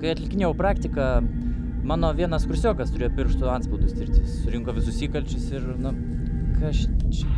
kai atlikinėjau praktiką, mano vienas kursiokas turėjo pirštų antspaudus tirti. Surinko visus įkalčius ir, kas čia?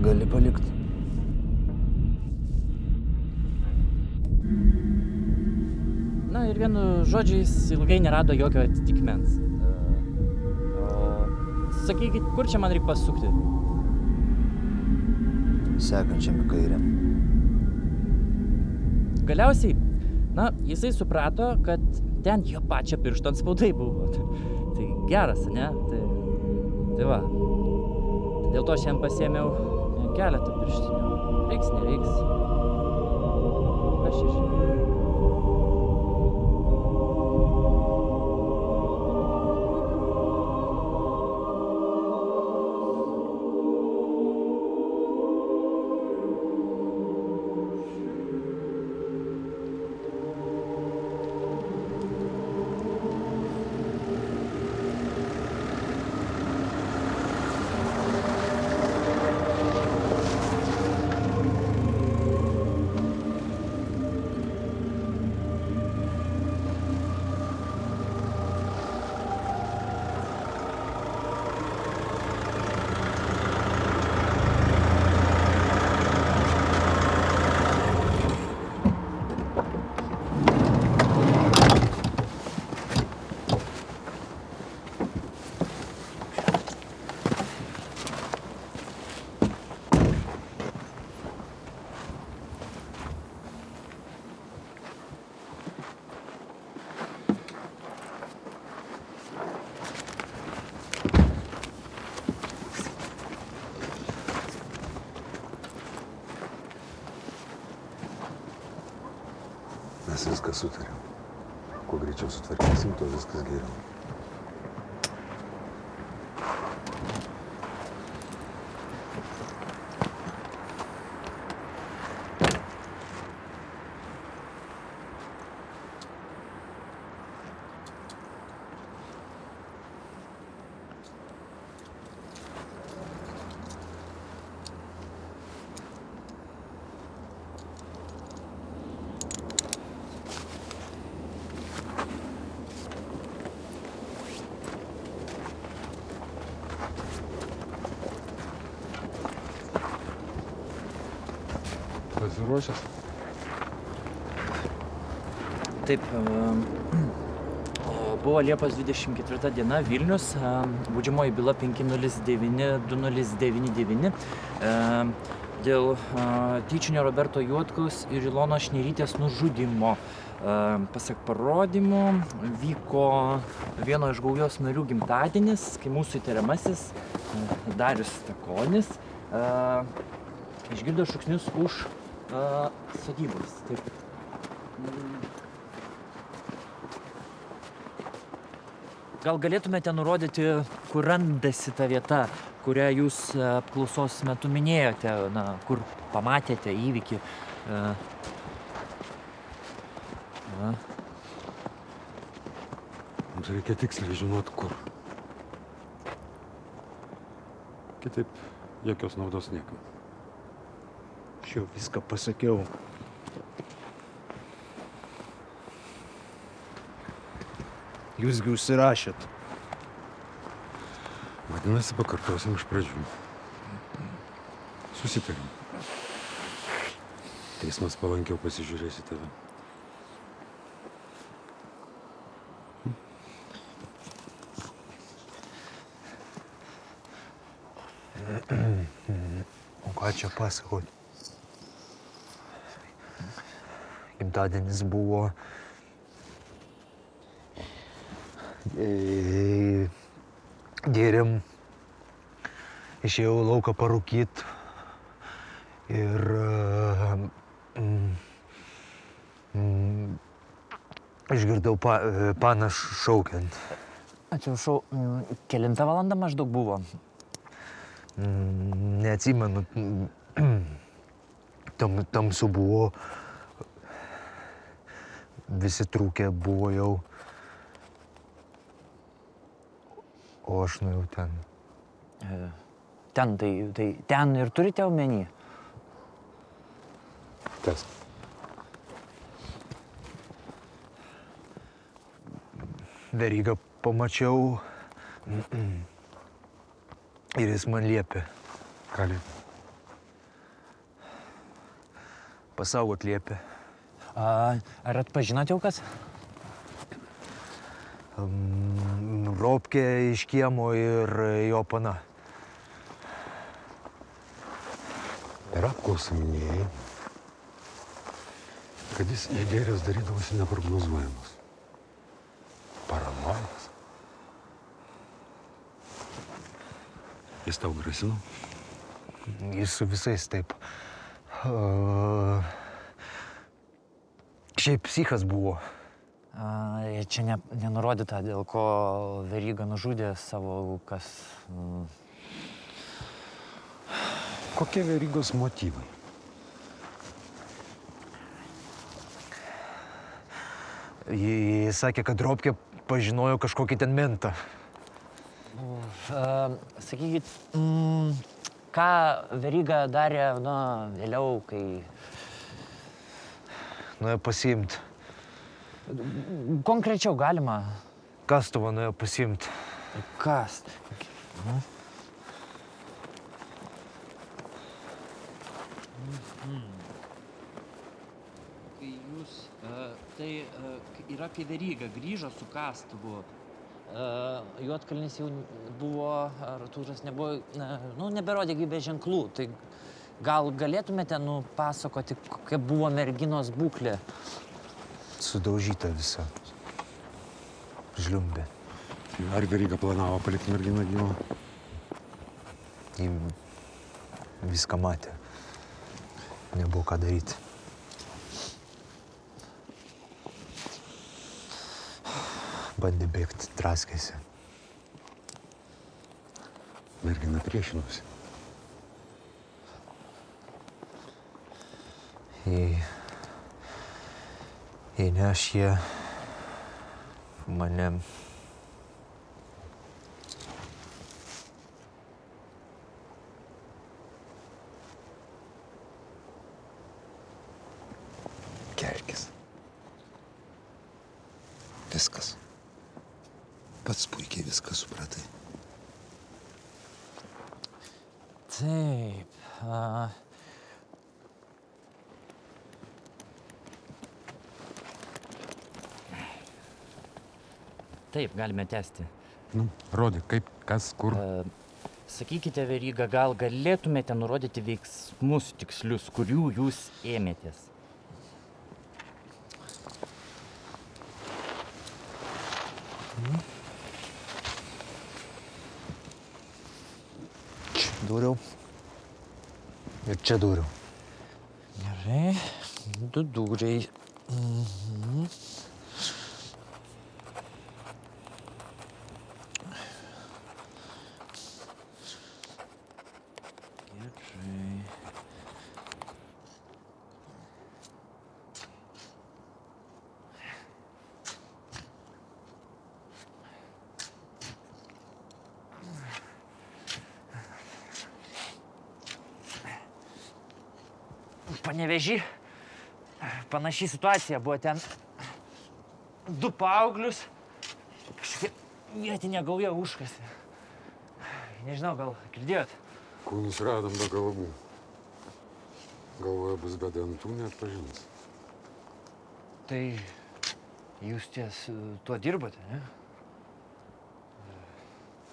Gali palikti. Ir vienu žodžiais ilgai nerado jokio atitikmens. Sakykit, kur čia man reikia pasukti? Sekančiam į kairę. Galiausiai, jisai suprato, kad ten jo pačio piršto antspaudai buvo. Tai geras, ne? Tai va. Dėl to šiandien pasiėmiau keletą pirštinių. Reiks, nereiks. Kas čia žinai? Mes viską sutarėm. Kuo greičiau sutvarkysim, tuo viskas geriau. Pasiruošęs? Taip, buvo Liepos 24 diena, Vilnius, baudžiamoji byla 509-2099 dėl tyčinio Roberto Juodkaus ir Ilonos Šnierytės nužudymo. Pasak parodymų, vyko vieno iš gaujos narių gimtadienis, kai mūsų įtariamasis Darius Stakonis išgirdo šūksnius už sodybos. Taip. Gal galėtumėte nurodyti, kur randasi ta vieta, kurią jūs apklausos metu minėjote, kur pamatėte įvykį? Mums reikia tiksliai žinot, kur. Kitaip jokios naudos niekam. Aš jau viską pasakiau. Jūsgi užsirašėt. Vadinasi, pakartosim iš pradžių. Susitarim. Teismas palankiau pasižiūrės į tave. O ką čia pasakot? Gimtadienis buvo. Gėrėm. Išėjau į lauką parūkyt. Ir išgirdau paną šaukiant. Atsiprašau, kelintą valandą maždaug buvo? Neatsimenu. Tamsu buvo. Visi trūkę buvo jau. O aš nuėjau ten. Ten, tai ten ir turite omeny? Kas? Verygą pamačiau ir jis man liepė. Ką liepė? Pasaugot liepė. Ar atpažinot jau kas? Ropkė iš kiemo ir jo pana. Per apklausą minėjai, kad jis įgėręs darydavosi neprognozuojamas. Paranojas. Jis tau grasino? Jis su visais taip. Šiaip psichas buvo. Čia nenurodyta, dėl ko Veryga nužudė savo aukas. Kokie Verygos motyvai? Jis sakė, kad Ropkė pažinojo kažkokį ten mentą. Sakykit, ką Veryga darė, vėliau, kai... Nuėjo pasiimt. Konkrečiau galima. Kastuvą nuėjo pasiimt. Kas? Kai jūs... Tai yra, kai Veryga grįžo su kastuvu. Juodkalnis jau buvo, Artūras nebuvo, neberodė gyvybės ženklų. Tai gal galėtumėte nupasakoti, kokia buvo merginos būklė? Sudaužyta visa. Žliumbė. Ar Veryga planavo palikti merginą gyvą? Ji viską matė. Nebuvo ką daryti. Bandė bėgti, draskėsi. Mergina priešinosi. Jei ne aš, jie mane... Kelkis. Viskas. Pats puikiai viską supratai. Taip. Taip, galime tęsti. Rodyk, kaip, kas, kur. Sakykite, Veryga, gal galėtumėte nurodyti veiksmus tikslius, kurių jūs ėmėtės? Čia dūriau. Ir čia dūriau. Gerai, 2 dūriai. Panevėžy, panaši situacija buvo ten 2 paauglius, kažkokia vietinė gauja užkasė. Nežinau, gal girdėjot? Kūnus radom be galvų. Galvoje bus be dantų, neatpažins. Tai jūs ties tuo dirbote, ne?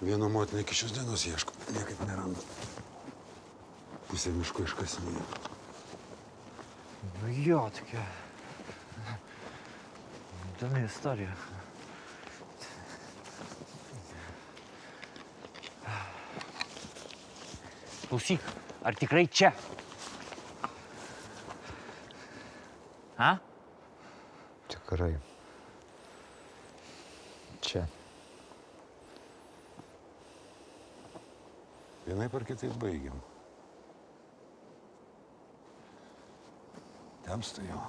Vieno motiną iki šios dienos ieško, niekaip neranda. Pusė miško iškasinėjo. Jo, tokia įdomi istorija. Klausyk, ar tikrai čia? A? Tikrai. Čia. Vienaip ar kitaip baigiam. Temsta jau.